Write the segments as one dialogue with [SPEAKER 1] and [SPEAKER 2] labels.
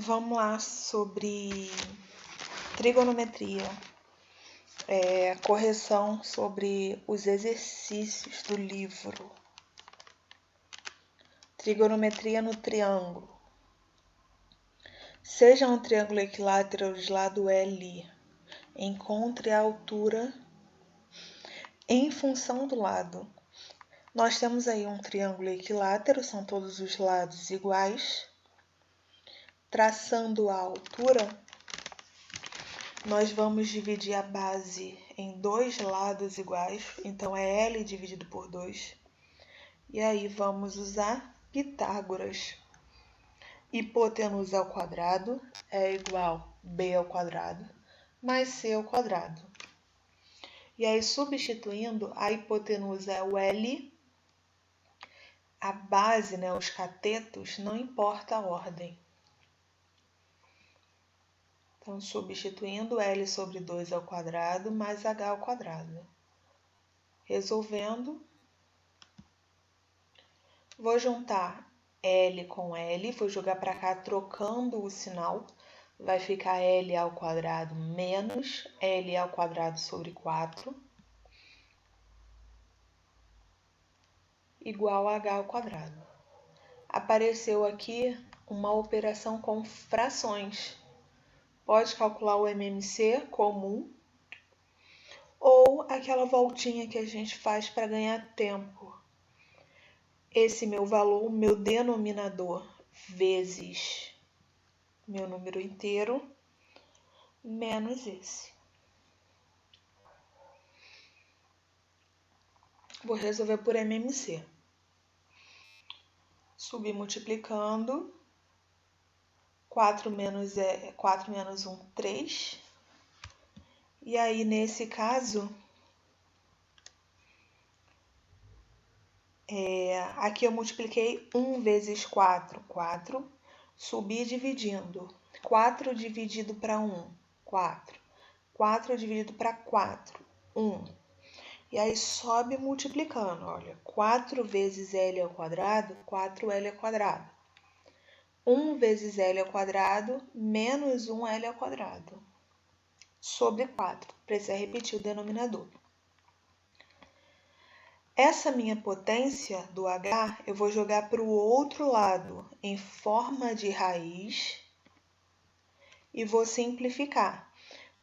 [SPEAKER 1] Vamos lá sobre trigonometria, correção sobre os exercícios do livro. Trigonometria no triângulo. Seja um triângulo equilátero de lado L, encontre a altura em função do lado. Nós temos aí um triângulo equilátero, são todos os lados iguais. Traçando a altura, nós vamos dividir a base em dois lados iguais, então é L dividido por 2. E aí vamos usar Pitágoras. Hipotenusa ao quadrado é igual B ao quadrado mais C ao quadrado. E aí, substituindo, a hipotenusa é o L, a base, os catetos, não importa a ordem. Então, substituindo L sobre 2 ao quadrado mais H ao quadrado. Resolvendo, vou juntar L com L, vou jogar para cá trocando o sinal. Vai ficar L ao quadrado menos L ao quadrado sobre 4 igual a H ao quadrado. Apareceu aqui uma operação com frações. Pode calcular o MMC comum ou aquela voltinha que a gente faz para ganhar tempo. Esse meu valor, meu denominador, vezes meu número inteiro, menos esse. Vou resolver por MMC. Submultiplicando, 4 menos 1, 3. E aí, nesse caso, aqui eu multipliquei 1 vezes 4, 4. Subi dividindo. 4 dividido para 1, 4. 4 dividido para 4, 1. E aí sobe multiplicando, olha. 4 vezes L ao quadrado, 4L ao quadrado. 1 vezes L ao quadrado, menos 1L ao quadrado. Sobre 4. Precisa repetir o denominador. Essa minha potência do H, eu vou jogar para o outro lado em forma de raiz e vou simplificar.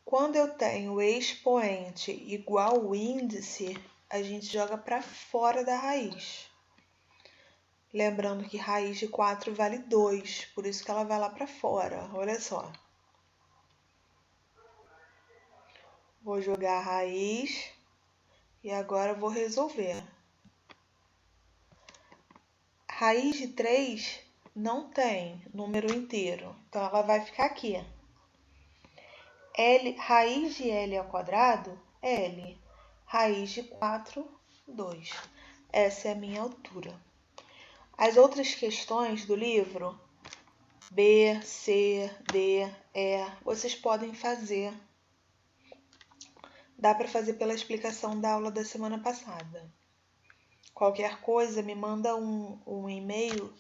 [SPEAKER 1] Quando eu tenho expoente igual ao índice, a gente joga para fora da raiz. Lembrando que raiz de 4 vale 2, por isso que ela vai lá para fora. Olha só. Vou jogar a raiz e agora vou resolver. Raiz de 3 não tem número inteiro, então ela vai ficar aqui. Raiz de L ao quadrado, L. Raiz de 4, 2. Essa é a minha altura. As outras questões do livro, B, C, D, E, vocês podem fazer. Dá para fazer pela explicação da aula da semana passada. Qualquer coisa, me manda um e-mail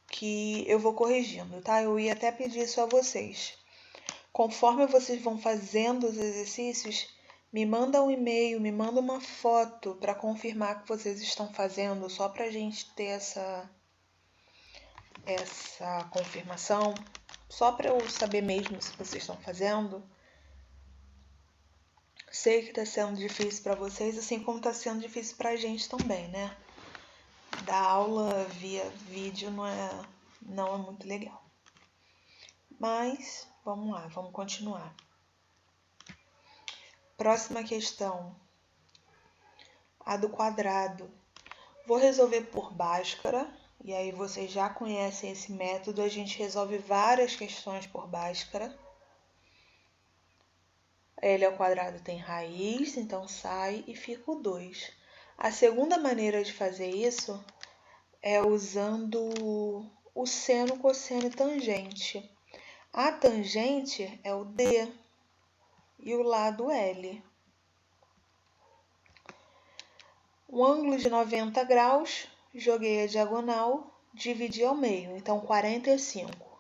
[SPEAKER 1] que eu vou corrigindo, tá? Eu ia até pedir isso a vocês. Conforme vocês vão fazendo os exercícios, me manda um e-mail, me manda uma foto para confirmar que vocês estão fazendo, só para a gente ter essa confirmação, só para eu saber mesmo se vocês estão fazendo. Sei que está sendo difícil para vocês, assim como está sendo difícil para a gente também, né? Dar aula via vídeo não é muito legal. Mas, vamos lá, vamos continuar. Próxima questão, a do quadrado. Vou resolver por Bhaskara, e aí vocês já conhecem esse método, a gente resolve várias questões por Bhaskara. L ao quadrado tem raiz, então sai e fica o 2. A segunda maneira de fazer isso é usando o seno, cosseno e tangente. A tangente é o D e o lado L. Um ângulo de 90 graus, joguei a diagonal, dividi ao meio, então 45.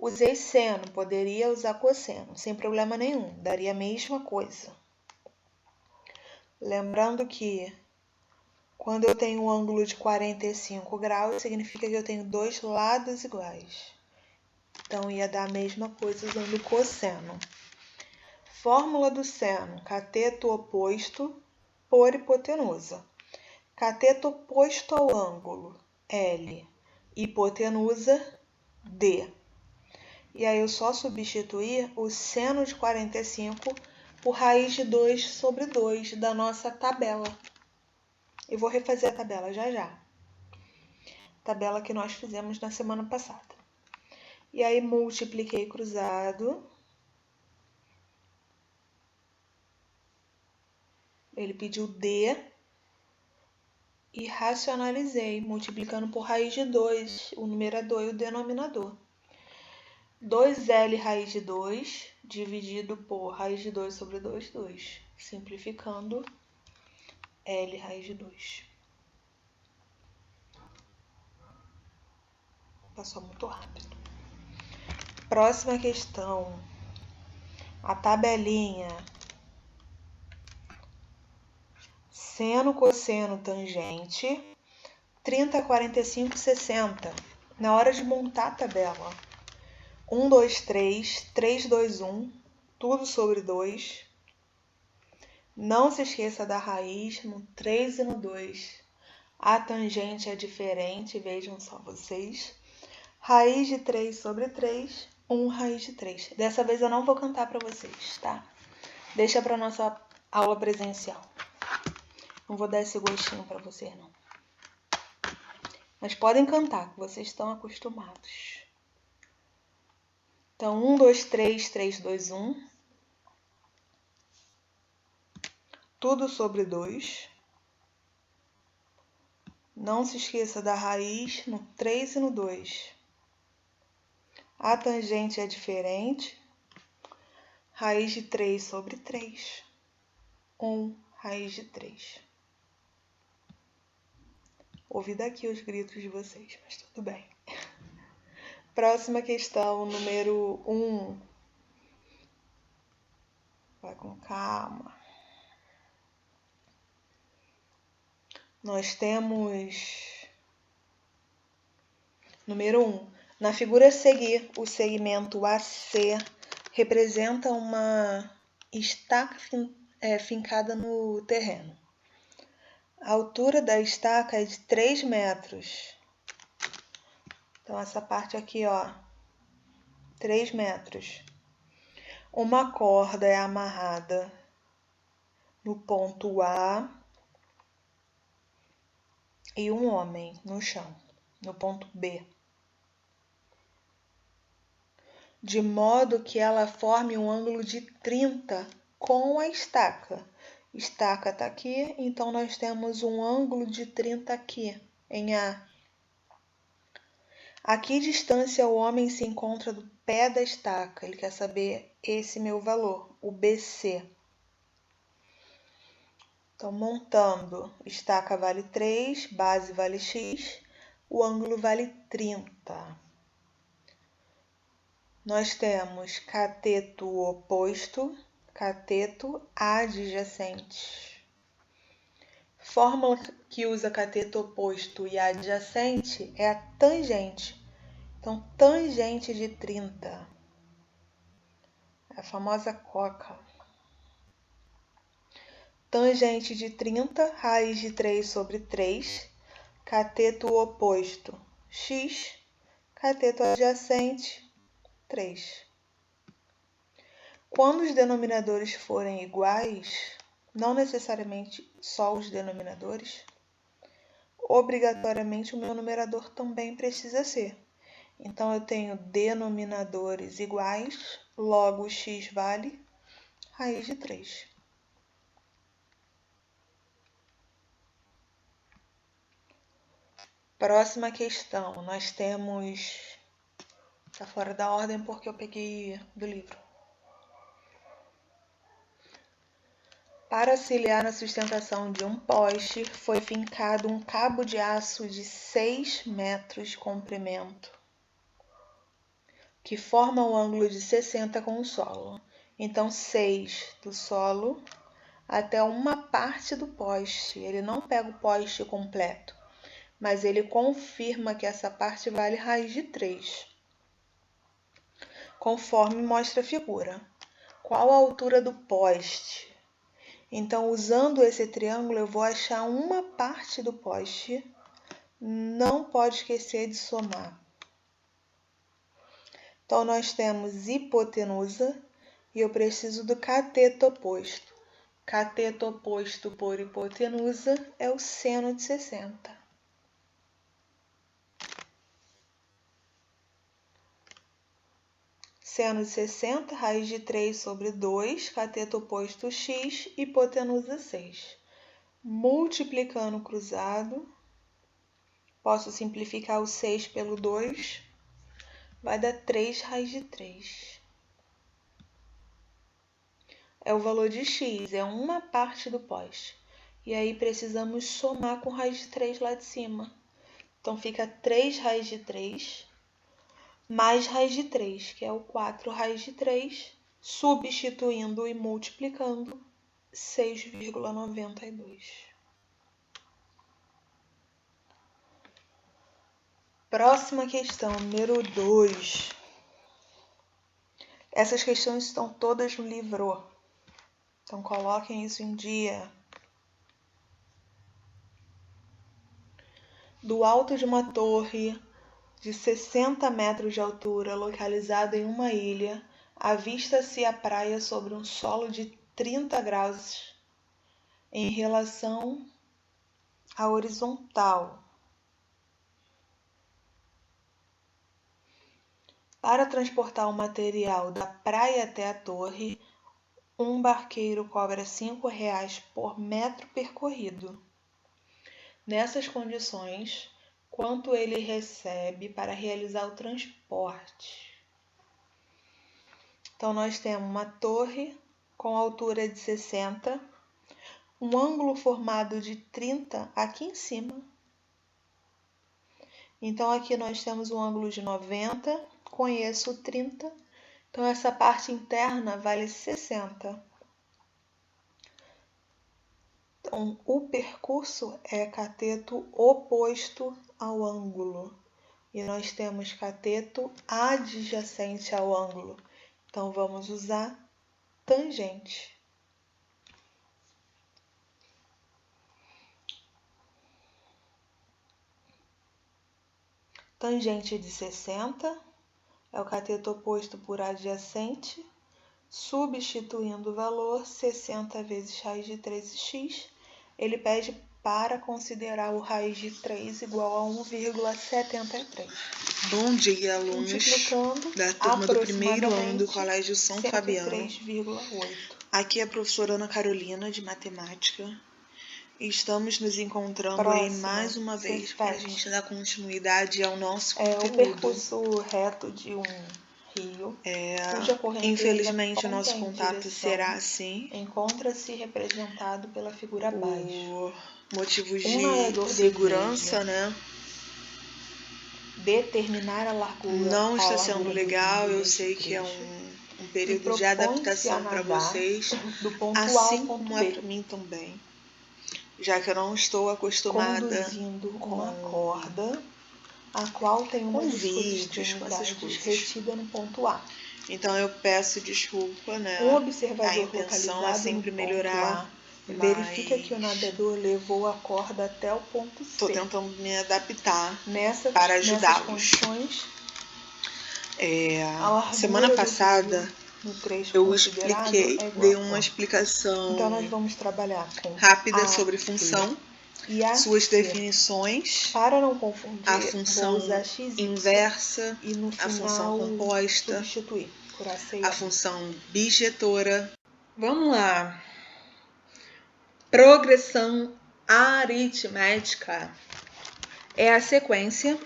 [SPEAKER 1] Usei seno, poderia usar cosseno, sem problema nenhum, daria a mesma coisa. Lembrando que quando eu tenho um ângulo de 45 graus, significa que eu tenho dois lados iguais. Então, ia dar a mesma coisa usando cosseno. Fórmula do seno, cateto oposto por hipotenusa. Cateto oposto ao ângulo, L. Hipotenusa, D. E aí eu só substituir o seno de 45 por raiz de 2 sobre 2 da nossa tabela. Eu vou refazer a tabela já já. Tabela que nós fizemos na semana passada. E aí multipliquei cruzado. Ele pediu D. E racionalizei, multiplicando por raiz de 2, o numerador e o denominador. 2L raiz de 2, dividido por raiz de 2 sobre 2, 2. Simplificando, L raiz de 2. Passou muito rápido. Próxima questão. A tabelinha. Seno, cosseno, tangente. 30, 45, 60. Na hora de montar a tabela. 1, 2, 3, 3, 2, 1. Tudo sobre 2. Não se esqueça da raiz no 3 e no 2. A tangente é diferente, vejam só vocês. Raiz de 3 sobre 3, 1 raiz de 3. Dessa vez eu não vou cantar para vocês, tá? Deixa para nossa aula presencial. Não vou dar esse gostinho para vocês, não. Mas podem cantar, que vocês estão acostumados. Então, 1, 2, 3, 3, 2, 1. Tudo sobre 2. Não se esqueça da raiz no 3 e no 2. A tangente é diferente. Raiz de 3 sobre 3. 1 raiz de 3. Ouvi daqui os gritos de vocês, mas tudo bem. Próxima questão, número 1. Vai com calma. Nós temos... Número 1. Na figura a seguir, o segmento AC representa uma estaca fincada no terreno. A altura da estaca é de 3 metros. Então, essa parte aqui, ó, 3 metros. Uma corda é amarrada no ponto A e um homem no chão, no ponto B. De modo que ela forme um ângulo de 30 com a estaca. Estaca está aqui, então nós temos um ângulo de 30 aqui, em A. A que distância o homem se encontra do pé da estaca? Ele quer saber esse meu valor, o BC. Então, montando, estaca vale 3, base vale X, o ângulo vale 30. Nós temos cateto oposto, cateto adjacente. Fórmula que usa cateto oposto e adjacente é a tangente. Então, tangente de 30. É a famosa coca. Tangente de 30, raiz de 3 sobre 3. Cateto oposto, x. Cateto adjacente, 3. Quando os denominadores forem iguais, não necessariamente só os denominadores, obrigatoriamente o meu numerador também precisa ser. Então, eu tenho denominadores iguais, logo x vale raiz de 3. Próxima questão, nós temos... Está fora da ordem porque eu peguei do livro. Para auxiliar na sustentação de um poste, foi fincado um cabo de aço de 6 metros de comprimento que forma o ângulo de 60 com o solo. Então, 6 do solo até uma parte do poste. Ele não pega o poste completo, mas ele confirma que essa parte vale raiz de 3, conforme mostra a figura. Qual a altura do poste? Então, usando esse triângulo, eu vou achar uma parte do poste. Não pode esquecer de somar. Então, nós temos hipotenusa e eu preciso do cateto oposto. Cateto oposto por hipotenusa é o seno de 60. Seno de 60, raiz de 3 sobre 2, cateto oposto x, hipotenusa 6. Multiplicando o cruzado, posso simplificar o 6 pelo 2, vai dar 3 raiz de 3. É o valor de x, é uma parte do poste. E aí precisamos somar com raiz de 3 lá de cima. Então fica 3 raiz de 3 mais raiz de 3, que é o 4 raiz de 3, substituindo e multiplicando, 6,92. Próxima questão, número 2. Essas questões estão todas no livro, então coloquem isso em dia. Do alto de uma torre de 60 metros de altura, localizada em uma ilha, avista-se a praia sobre um solo de 30 graus em relação à horizontal. Para transportar o material da praia até a torre, um barqueiro cobra R$ 5,00 por metro percorrido. Nessas condições, quanto ele recebe para realizar o transporte? Então, nós temos uma torre com altura de 60, um ângulo formado de 30 aqui em cima. Então, aqui nós temos um ângulo de 90, conheço o 30, então essa parte interna vale 60. Então, o percurso é cateto oposto ao ângulo. E nós temos cateto adjacente ao ângulo. Então, vamos usar tangente. Tangente de 60 é o cateto oposto por adjacente, substituindo o valor 60 vezes raiz de 3x, ele pede para considerar o raiz de 3 igual a 1,73.
[SPEAKER 2] Bom dia, alunos da turma do primeiro ano do Colégio São Fabiano.
[SPEAKER 1] 103,8.
[SPEAKER 2] Aqui é a professora Ana Carolina, de Matemática. E estamos nos encontrando aí mais uma vez para a gente dar continuidade ao nosso conteúdo.
[SPEAKER 1] O percurso reto de um rio, cuja correnteza
[SPEAKER 2] infelizmente o nosso contato será assim.
[SPEAKER 1] Encontra-se representado pela figura abaixo.
[SPEAKER 2] Por motivos de segurança, né?
[SPEAKER 1] Determinar a largura.
[SPEAKER 2] Não está sendo legal, eu sei que é um período de adaptação para vocês, assim como é para mim também. Já que eu não estou acostumada
[SPEAKER 1] conduzindo uma corda, a qual tem uma das suas extremidades retida no ponto A.
[SPEAKER 2] Então eu peço desculpa, né?
[SPEAKER 1] Um observador
[SPEAKER 2] a intenção é sempre melhorar.
[SPEAKER 1] Verifica que o nadador levou a corda até o ponto C.
[SPEAKER 2] Estou tentando me adaptar para ajudá-los. Semana passada eu expliquei, dei uma explicação
[SPEAKER 1] então nós vamos trabalhar com
[SPEAKER 2] rápida sobre função, suas definições,
[SPEAKER 1] para não confundir,
[SPEAKER 2] a função inversa,
[SPEAKER 1] e no final,
[SPEAKER 2] a função composta,
[SPEAKER 1] substituir por
[SPEAKER 2] a função bijetora. Vamos lá. Progressão aritmética é a sequência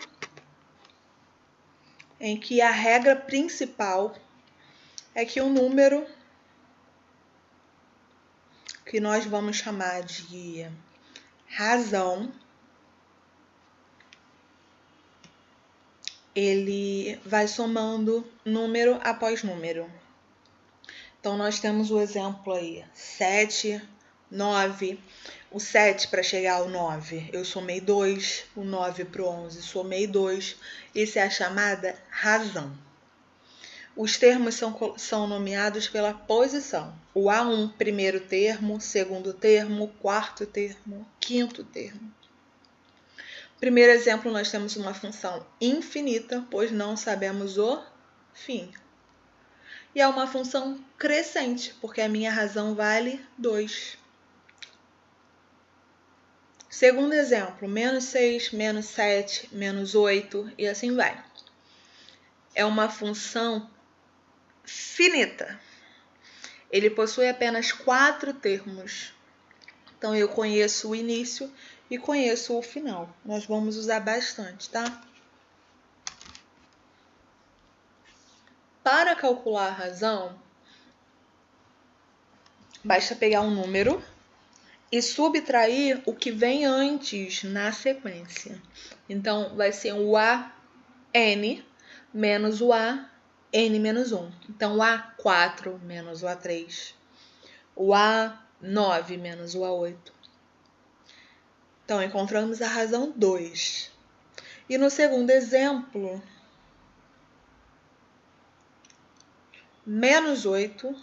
[SPEAKER 2] em que a regra principal é que o número que nós vamos chamar de razão
[SPEAKER 1] ele vai somando número após número. Então, nós temos o exemplo aí, 7, 9. O 7 para chegar ao 9, eu somei 2. O 9 para o 11, somei 2. Isso é a chamada razão. Os termos são nomeados pela posição. O A1, primeiro termo, segundo termo, quarto termo, quinto termo. Primeiro exemplo, nós temos uma função infinita, pois não sabemos o fim. E é uma função crescente, porque a minha razão vale 2. Segundo exemplo, menos 6, menos 7, menos 8 e assim vai. É uma função finita. Ele possui apenas 4 termos. Então, eu conheço o início e conheço o final. Nós vamos usar bastante, tá? Para calcular a razão, basta pegar um número e subtrair o que vem antes na sequência. Então, vai ser o AN menos o AN menos 1. Então, o A4 menos o A3. O A9 menos o A8. Então, encontramos a razão 2. E no segundo exemplo, menos 8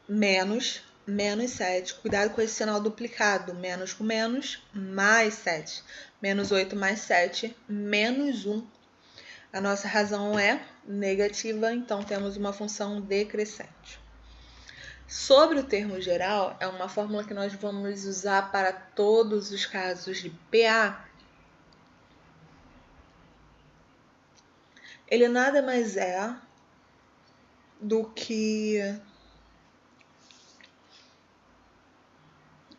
[SPEAKER 1] menos 7. Cuidado com esse sinal duplicado. Menos com menos, mais 7. Menos 8 mais 7, menos 1. A nossa razão é negativa, então temos uma função decrescente. Sobre o termo geral, é uma fórmula que nós vamos usar para todos os casos de PA. Ele nada mais é do que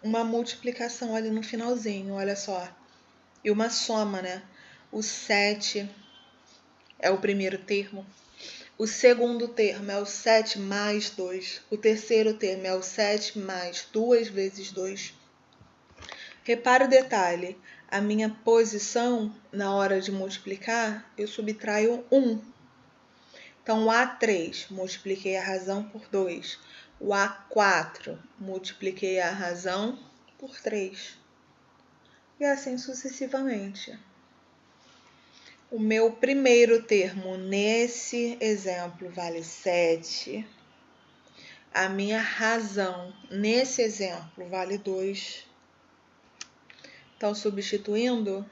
[SPEAKER 1] uma multiplicação ali no finalzinho, olha só. E uma soma, né? O 7 é o primeiro termo. O segundo termo é o 7 mais 2. O terceiro termo é o 7 mais 2 vezes 2. Repare o detalhe. A minha posição, na hora de multiplicar, eu subtraio 1. Então, o A3, multipliquei a razão por 2. O A4, multipliquei a razão por 3. E assim sucessivamente. O meu primeiro termo nesse exemplo vale 7. A minha razão nesse exemplo vale 2. Então, substituindo,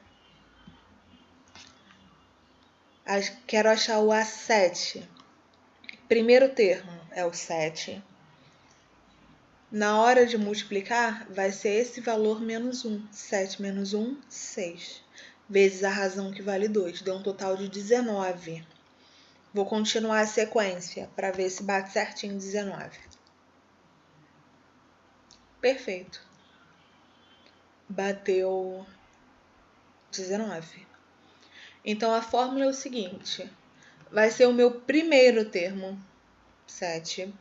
[SPEAKER 1] quero achar o A7. Primeiro termo é o 7. Na hora de multiplicar, vai ser esse valor menos 1. 7 menos 1, 6. Vezes a razão que vale 2. Deu um total de 19. Vou continuar a sequência para ver se bate certinho 19. Perfeito. Bateu 19. Então, a fórmula é o seguinte. Vai ser o meu primeiro termo, 7,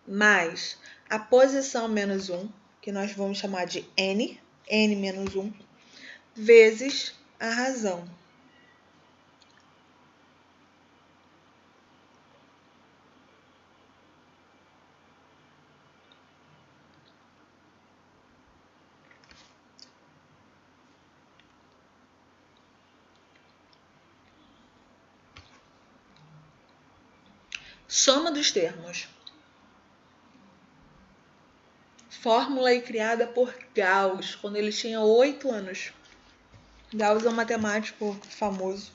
[SPEAKER 1] mais a posição menos 1, que nós vamos chamar de N menos 1, vezes a razão. Soma dos termos. Fórmula aí criada por Gauss, quando ele tinha 8 anos. Gauss é um matemático famoso.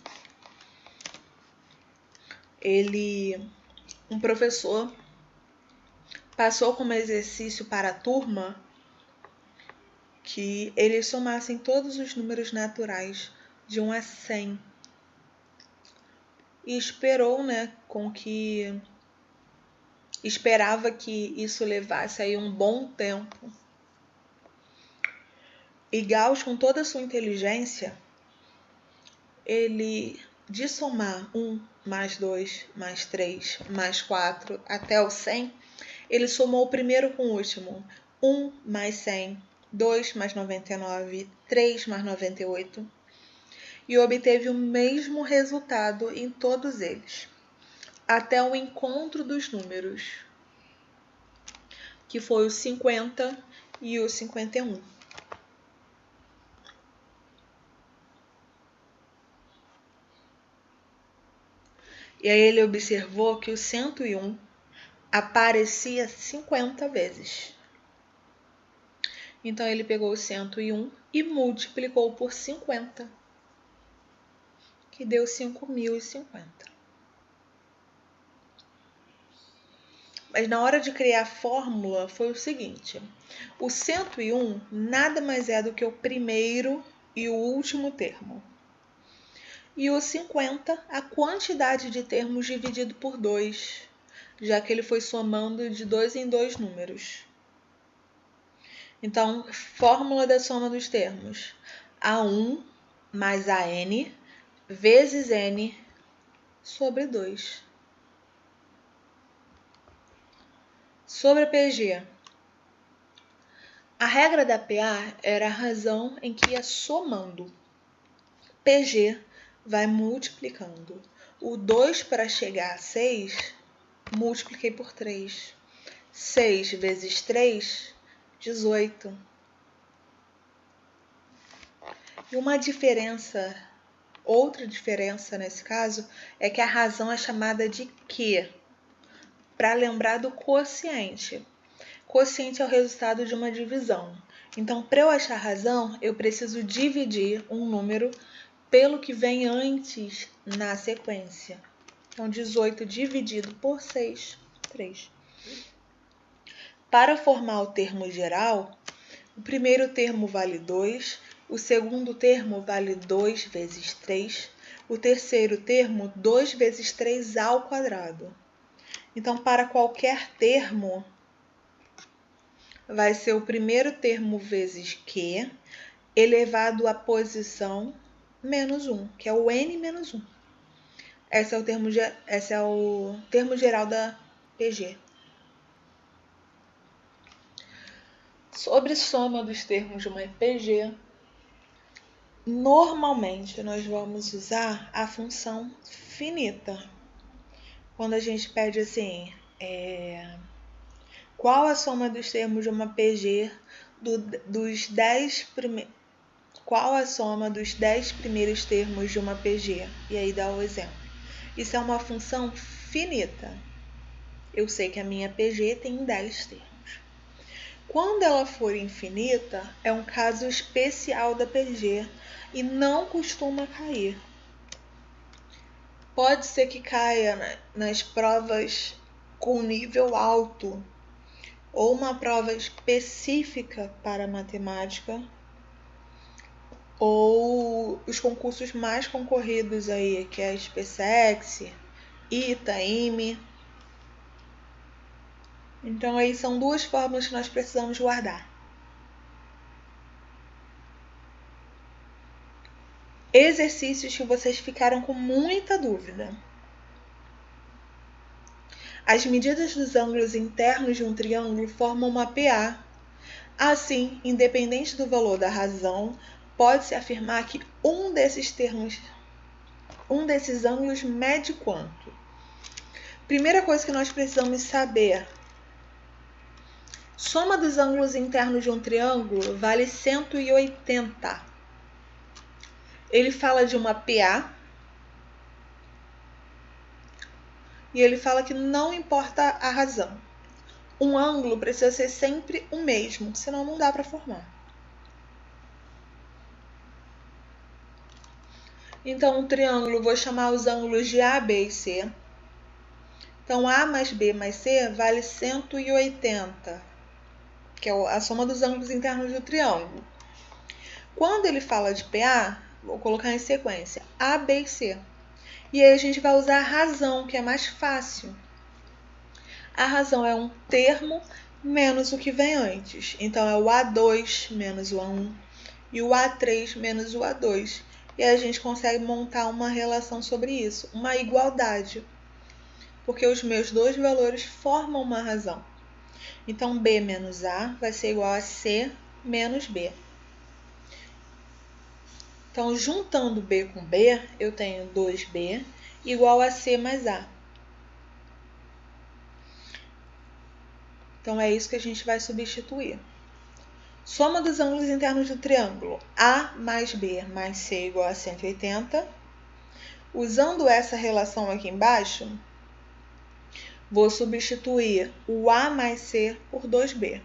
[SPEAKER 1] Um professor, passou como exercício para a turma que eles somassem todos os números naturais de 1 a 100. E esperava que isso levasse aí um bom tempo. E Gauss, com toda a sua inteligência, de somar 1 mais 2 mais 3 mais 4 até o 100, ele somou o primeiro com o último. 1 mais 100, 2 mais 99, 3 mais 98. e obteve o mesmo resultado em todos eles, até o encontro dos números, que foi o 50 e o 51. E aí ele observou que o 101 aparecia 50 vezes. Então ele pegou o 101 e multiplicou por 50, que deu 5.050. Mas na hora de criar a fórmula foi o seguinte: o 101 nada mais é do que o primeiro e o último termo. E o 50, a quantidade de termos dividido por 2, já que ele foi somando de 2 em 2 números. Então, fórmula da soma dos termos: A1 mais AN vezes N sobre 2. Sobre a PG. A regra da PA era a razão em que ia somando. PG vai multiplicando. O 2 para chegar a 6, multipliquei por 3. 6 vezes 3, 18. E outra diferença nesse caso, é que a razão é chamada de Q, para lembrar do quociente. Quociente é o resultado de uma divisão. Então, para eu achar a razão, eu preciso dividir um número pelo que vem antes na sequência. Então, 18 dividido por 6, 3. Para formar o termo geral, o primeiro termo vale 2, o segundo termo vale 2 vezes 3, o terceiro termo 2 vezes 3 ao quadrado. Então, para qualquer termo, vai ser o primeiro termo vezes Q elevado à posição menos 1, que é o N menos 1. Esse é o termo geral da PG. Sobre soma dos termos de uma PG, normalmente nós vamos usar a função finita. Quando a gente pede assim, qual a soma dos termos de uma PG qual a soma dos 10 primeiros termos de uma PG? E aí dá o exemplo. Isso é uma função finita. Eu sei que a minha PG tem 10 termos. Quando ela for infinita, é um caso especial da PG e não costuma cair. Pode ser que caia nas provas com nível alto ou uma prova específica para matemática ou os concursos mais concorridos aí, que é a SpaceX, ITA, IME. Então aí são duas fórmulas que nós precisamos guardar. Exercícios que vocês ficaram com muita dúvida. As medidas dos ângulos internos de um triângulo formam uma PA. Assim, independente do valor da razão, pode-se afirmar que um desses ângulos mede quanto? Primeira coisa que nós precisamos saber: soma dos ângulos internos de um triângulo vale 180. Ele fala de uma PA e ele fala que não importa a razão. Um ângulo precisa ser sempre o mesmo, senão não dá para formar. Então, um triângulo, vou chamar os ângulos de A, B e C. Então, A mais B mais C vale 180, que é a soma dos ângulos internos do triângulo. Quando ele fala de PA, vou colocar em sequência A, B e C. E aí a gente vai usar a razão, que é mais fácil. A razão é um termo menos o que vem antes. Então, é o A2 menos o A1 e o A3 menos o A2. E aí a gente consegue montar uma relação sobre isso, uma igualdade. Porque os meus dois valores formam uma razão. Então, B menos A vai ser igual a C menos B. Então, juntando B com B, eu tenho 2B igual a C mais A. Então, é isso que a gente vai substituir. Soma dos ângulos internos do triângulo A mais B mais C igual a 180. Usando essa relação aqui embaixo, vou substituir o A mais C por 2B.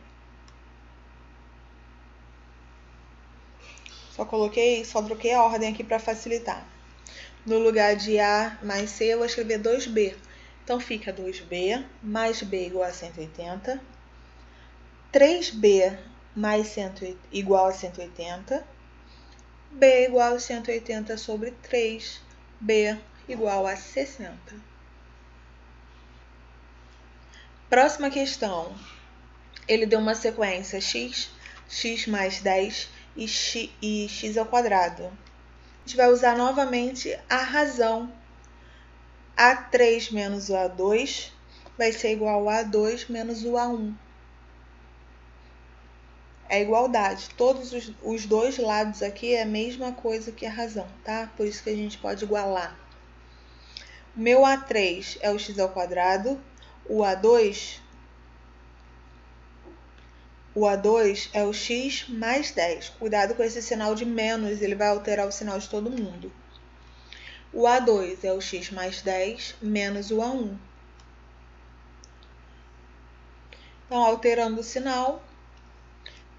[SPEAKER 1] Só troquei a ordem aqui para facilitar. No lugar de A mais C, eu vou escrever 2B. Então, fica 2B mais B igual a 180. 3B mais igual a 180. B igual a 180 sobre 3. B igual a 60. Próxima questão. Ele deu uma sequência x, x mais 10 e x ao quadrado. A gente vai usar novamente a razão. A3 menos o A2 vai ser igual a A2 menos o A1. É igualdade. Todos os dois lados aqui é a mesma coisa que a razão, tá? Por isso que a gente pode igualar. O meu A3 é o x ao quadrado. O A2 é o x mais 10. Cuidado com esse sinal de menos, ele vai alterar o sinal de todo mundo. O A2 é o x mais 10 menos o A1. Então, alterando o sinal,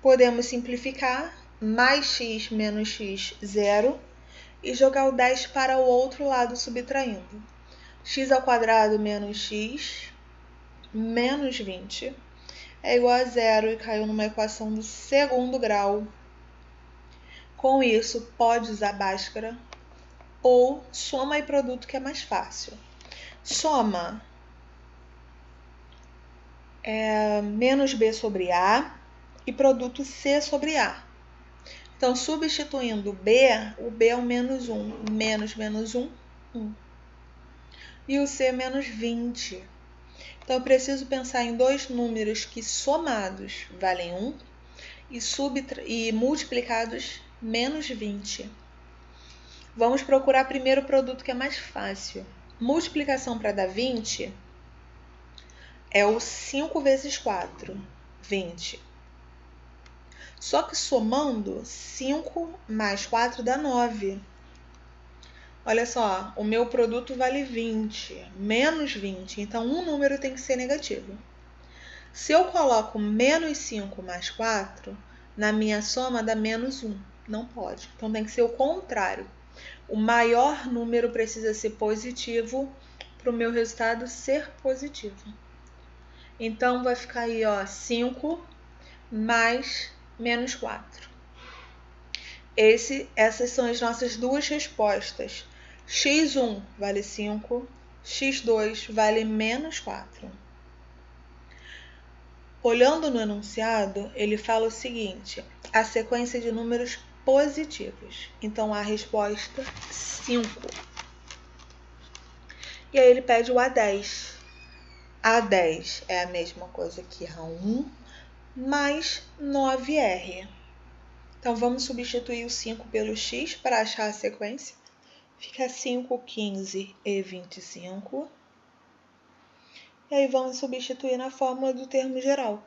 [SPEAKER 1] podemos simplificar. Mais x menos x, 0. E jogar o 10 para o outro lado, subtraindo. X ao quadrado menos x menos 20 é igual a 0 e caiu numa equação do segundo grau. Com isso, pode usar Bhaskara ou soma e produto, que é mais fácil. Soma é menos B sobre A e produto C sobre A. Então, substituindo B, o B é o menos 1. Menos 1, 1. E o C é menos 20. Então, eu preciso pensar em dois números que somados valem 1 e multiplicados menos 20. Vamos procurar primeiro o produto, que é mais fácil. Multiplicação para dar 20 é o 5 vezes 4, 20. Só que somando, 5 mais 4 dá 9. Olha só, o meu produto vale 20, menos 20, então um número tem que ser negativo. Se eu coloco menos 5 mais 4, na minha soma dá menos 1. Não pode. Então tem que ser o contrário. O maior número precisa ser positivo para o meu resultado ser positivo. Então vai ficar aí, ó, 5 mais menos 4. Essas são as nossas duas respostas. x1 vale 5, x2 vale menos 4. Olhando no enunciado, ele fala o seguinte: a sequência de números positivos. Então, a resposta 5. E aí ele pede o A10. A10 é a mesma coisa que A1 mais 9R. Então, vamos substituir o 5 pelo x para achar a sequência. Fica 5, 15 e 25. E aí vamos substituir na fórmula do termo geral.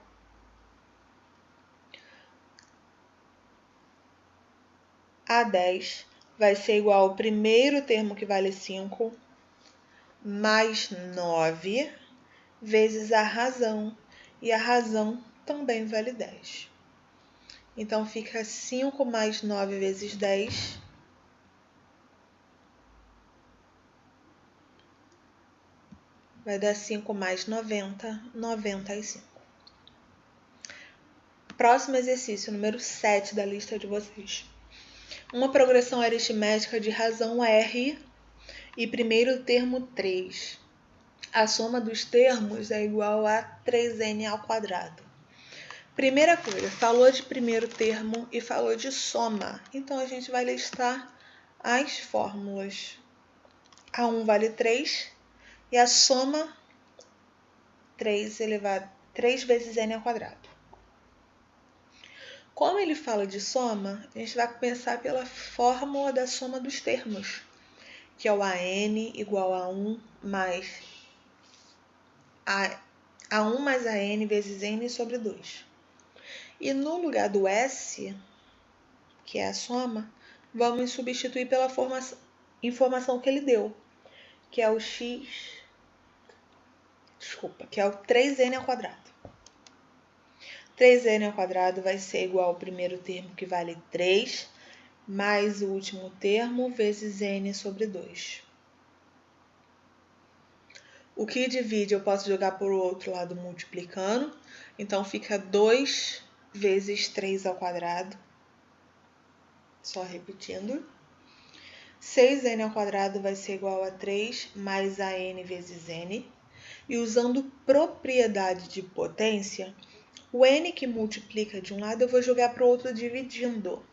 [SPEAKER 1] A10 vai ser igual ao primeiro termo, que vale 5, mais 9, vezes a razão. E a razão também vale 10. Então, fica 5 mais 9 vezes 10. Vai dar 5 mais 90, 95. Próximo exercício, número 7 da lista de vocês. Uma progressão aritmética de razão R e primeiro termo 3. A soma dos termos é igual a 3n ao quadrado. Primeira coisa, falou de primeiro termo e falou de soma. Então, a gente vai listar as fórmulas. A1 vale 3 e a soma 3 vezes n ao quadrado. Como ele fala de soma, a gente vai começar pela fórmula da soma dos termos, que é o AN igual a 1 mais A1 mais AN vezes N sobre 2. E no lugar do S, que é a soma, vamos substituir pela informação que ele deu, que é o que é o 3n ao quadrado. 3n ao quadrado vai ser igual ao primeiro termo, que vale 3, mais o último termo, vezes n sobre 2. O que divide eu posso jogar para o outro lado multiplicando, então fica 2 vezes 3 ao quadrado, só repetindo. 6n ao quadrado vai ser igual a 3 mais a n vezes n. E usando propriedade de potência, o n que multiplica de um lado eu vou jogar para o outro dividindo.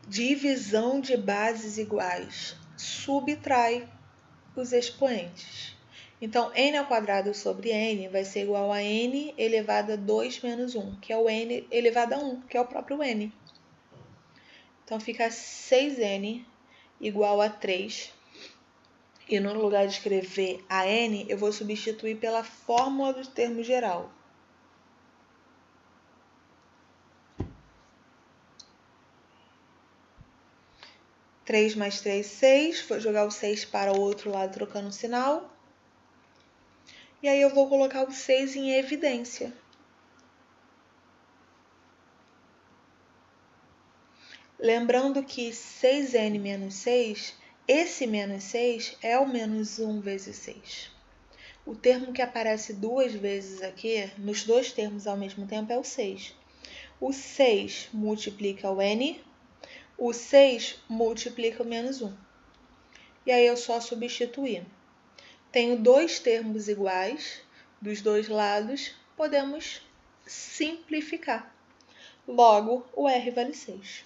[SPEAKER 1] Divisão de bases iguais subtrai os expoentes. Então, n ao quadrado sobre n vai ser igual a n elevado a 2 menos 1, que é o n elevado a 1, que é o próprio n. Então, fica 6n igual a 3. E no lugar de escrever a n, eu vou substituir pela fórmula do termo geral. Três mais 3, 6. Vou jogar o 6 para o outro lado, trocando o sinal. E aí eu vou colocar o 6 em evidência. Lembrando que 6n menos 6, esse menos 6 é o menos 1 vezes 6. O termo que aparece duas vezes aqui, nos dois termos ao mesmo tempo, é o 6. O 6 multiplica o n, o 6 multiplica o menos 1. E aí eu só substituir. Tenho dois termos iguais dos dois lados, podemos simplificar. Logo, o r vale 6.